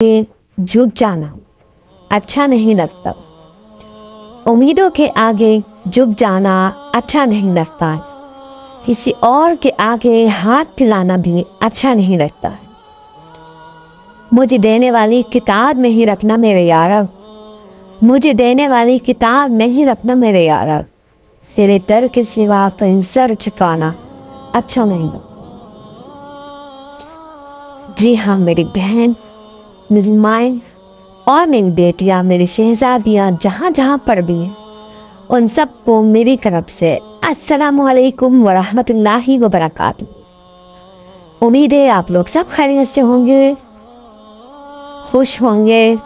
आगे झुक जाना अच्छा नहीं लगता। उम्मीदों के आगे झुक जाना अच्छा नहीं लगता। किसी और के आगे हाथ फैलाना भी अच्छा नहीं लगता। मुझे देने वाली किताब में ही रखना मेरे यारा, मुझे देने वाली किताब में ही रखना मेरे यारा। तेरे डर के सिवा पर सर झुकाना अच्छा नहीं लगता। जी हाँ मेरी बहन, मेरी माएँ और मेरी बेटियाँ, मेरी शहज़ादियाँ जहाँ जहाँ पर भी हैं, उन सब को मेरी तरफ से अस्सलामुअलैकुम वरहमतुल्लाहि वबरकातुहू। उम्मीद है आप लोग सब खैरियत से होंगे, खुश होंगे,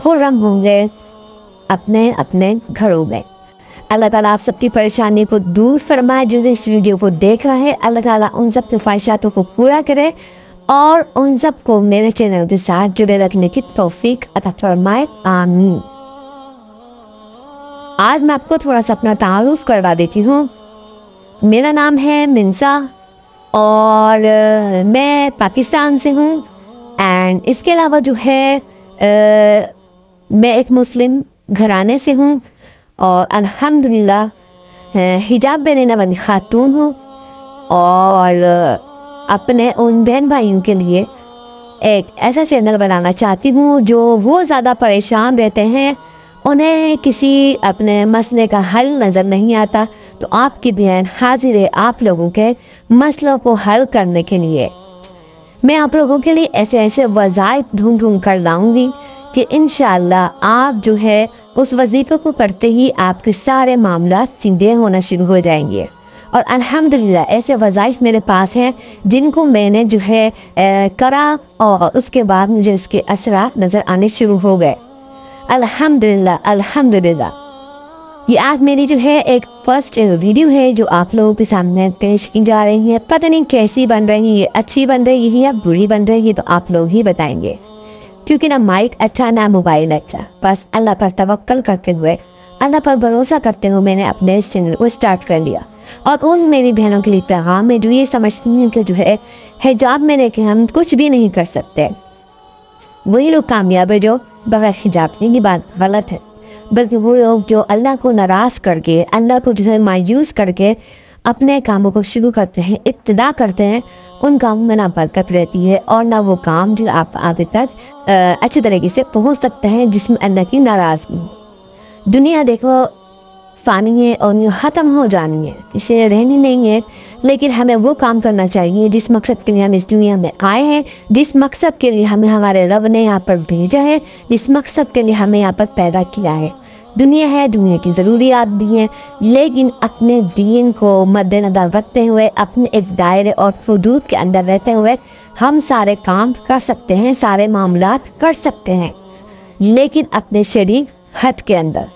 खुर्रम होंगे अपने अपने घरों में। अल्लाह ताला आप सबकी परेशानी को दूर फरमाए। जो इस वीडियो को देख रहे हैं, अल्लाह ताला उन सब की ख्वाहिशातों को पूरा करे और उन सब को मेरे चैनल के साथ जुड़े रखने की तौफीक अता फरमाए, आमीन। आज मैं आपको थोड़ा सा अपना तारुफ करवा देती हूँ। मेरा नाम है मिंसा और मैं पाकिस्तान से हूँ। एंड इसके अलावा जो है मैं एक मुस्लिम घराने से हूँ और अल्हम्दुलिल्लाह हिजाब पहनने वाली खातून हूँ और अपने उन बहन भाइयों के लिए एक ऐसा चैनल बनाना चाहती हूँ जो वो ज़्यादा परेशान रहते हैं, उन्हें किसी अपने मसले का हल नज़र नहीं आता, तो आपकी बहन हाजिर है आप लोगों के मसलों को हल करने के लिए। मैं आप लोगों के लिए ऐसे ऐसे वज़ाइफ ढूंढ कर लाऊंगी कि इंशाअल्लाह आप जो है उस वजीफ़े को पढ़ते ही आपके सारे मामला सीधे होना शुरू हो जाएंगे। और अल्हम्दुलिल्लाह ऐसे वज़ाइफ मेरे पास हैं जिनको मैंने जो है करा और उसके बाद मुझे इसके असरात नज़र आने शुरू हो गए। अल्हम्दुलिल्लाह अल्हम्दुलिल्लाह। ये आज मेरी जो है एक फ़र्स्ट वीडियो है जो आप लोगों के सामने पेश की जा रही है। पता नहीं कैसी बन रही है, अच्छी बन रही है या बुरी बन रही है, तो आप लोग ही बताएंगे। क्योंकि ना माइक अच्छा ना मोबाइल अच्छा, बस अल्लाह पर तवक्कल करते हुए, अल्लाह पर भरोसा करते हुए मैंने अपने इस चैनल को स्टार्ट कर लिया। और उन मेरी बहनों के लिए पैगाम है जो ये समझती हैं कि जो है हिजाब में रह के हम कुछ भी नहीं कर सकते। वही लोग कामयाब है जो बगैर हिजाब की बात गलत है, बल्कि वो लोग जो अल्लाह को नाराज़ करके, अल्लाह को जो है मायूस करके अपने कामों को शुरू करते हैं, इब्तिदा करते हैं, उन कामों में ना बरकत रहती है और ना वो काम जो आप आगे तक अच्छे तरीके से पहुंच सकते हैं जिसमें अल्लाह की नाराज़गी हो। दुनिया देखो फ़ानी है और यूँ ख़त्म हो जानी है, इसे रहनी नहीं है, लेकिन हमें वो काम करना चाहिए जिस मकसद के लिए हम इस दुनिया में आए हैं, जिस मकसद के लिए हमें हमारे रब ने यहाँ पर भेजा है, जिस मकसद के लिए हमें यहाँ पर पैदा किया है। दुनिया है, दुनिया की ज़रूरियात भी हैं, लेकिन अपने दीन को मद्देनज़र रखते हुए, अपने एक दायरे और हुदूद के अंदर रहते हुए हम सारे काम कर सकते हैं, सारे मामलात कर सकते हैं। लेकिन अपने शरीक हद के अंदर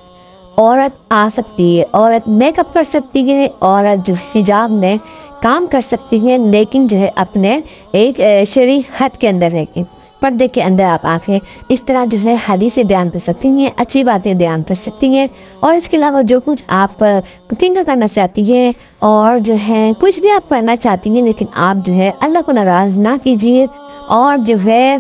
औरत आ सकती है, औरत मेकअप कर सकती है, औरत जो हिजाब में काम कर सकती है, लेकिन जो है अपने एक शरीक हद के अंदर रह के, पर्दे के अंदर आप आके इस तरह जो है हदीसें बयान कर सकती हैं, अच्छी बातें बयान कर सकती हैं। और इसके अलावा जो कुछ आप कुकिंग करना चाहती हैं और जो है कुछ भी आप करना चाहती हैं, लेकिन आप जो है अल्लाह को नाराज़ ना कीजिए। और जो है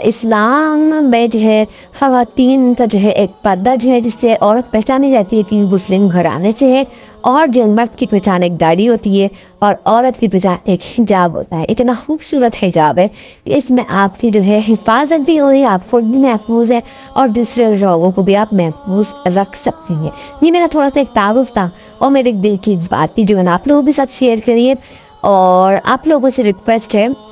इस्लाम में जो है ख़वातीन का जो है एक पर्दा जो है जिससे औरत पहचानी जाती है कि मुस्लिम घराने से है, और जो मर्द की पहचान एक दाढ़ी होती है और औरत की पहचान एक हिजाब होता है। इतना खूबसूरत हिजाब है, इसमें आपकी जो है हिफाजत भी हो रही है, आप खुद भी महफूज है और दूसरे लोगों को भी आप महफूज रख सकती हैं। ये मेरा थोड़ा सा एक तारुफ था और मेरे दिल की बात थी जो मैंने आप लोगों के साथ शेयर करिए। और आप लोगों से रिक्वेस्ट है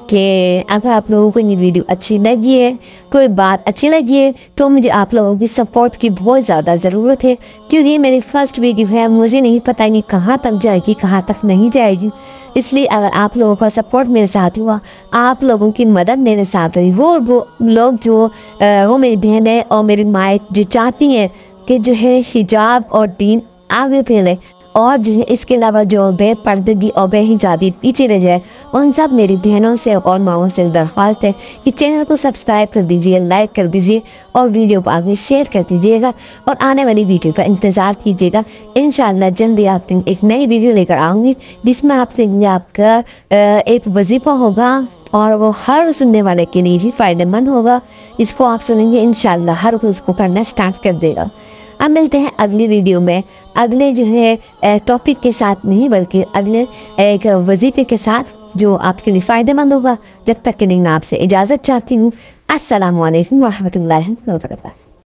कि अगर आप लोगों को ये वीडियो अच्छी लगी है, कोई बात अच्छी लगी है, तो मुझे आप लोगों की सपोर्ट की बहुत ज़्यादा ज़रूरत है। क्योंकि ये मेरी फ़र्स्ट वीडियो है, मुझे नहीं पता नहीं कहाँ तक जाएगी, कहाँ तक नहीं जाएगी। इसलिए अगर आप लोगों का सपोर्ट मेरे साथ हुआ, आप लोगों की मदद मेरे साथ रही, वो लोग जो वो मेरी बहनें और मेरी माएँ जो चाहती हैं कि जो है हिजाब और दीन आगे फैले और जो है इसके अलावा जो बेपर्दगी और बेहिजाबी पीछे रह जाए, उन सब मेरी बहनों से और माओं से दरख्वास्त है कि चैनल को सब्सक्राइब कर दीजिए, लाइक कर दीजिए और वीडियो को आगे शेयर कर दीजिएगा और आने वाली वीडियो का इंतज़ार कीजिएगा। इंशाअल्लाह जल्दी आपके एक नई वीडियो लेकर आऊँगी जिसमें आपका एक वजीफ़ा होगा اور وہ ہر سننے والے کے لیے بھی فائدہ مند ہوگا. اس کو آپ سنیں گے انشاءاللہ ہر کوئی اس کو کرنا سٹارٹ کر دے گا. اب ملتے ہیں اگلی ویڈیو میں اگلے جو ہے ٹاپک کے ساتھ نہیں بلکہ اگلے ایک وظیفے کے ساتھ جو آپ کے لیے فائدہ مند ہوگا. جب تک کہ میں آپ سے اجازت چاہتی ہوں. السلام علیکم ورحمۃ اللہ وبرکاتہ.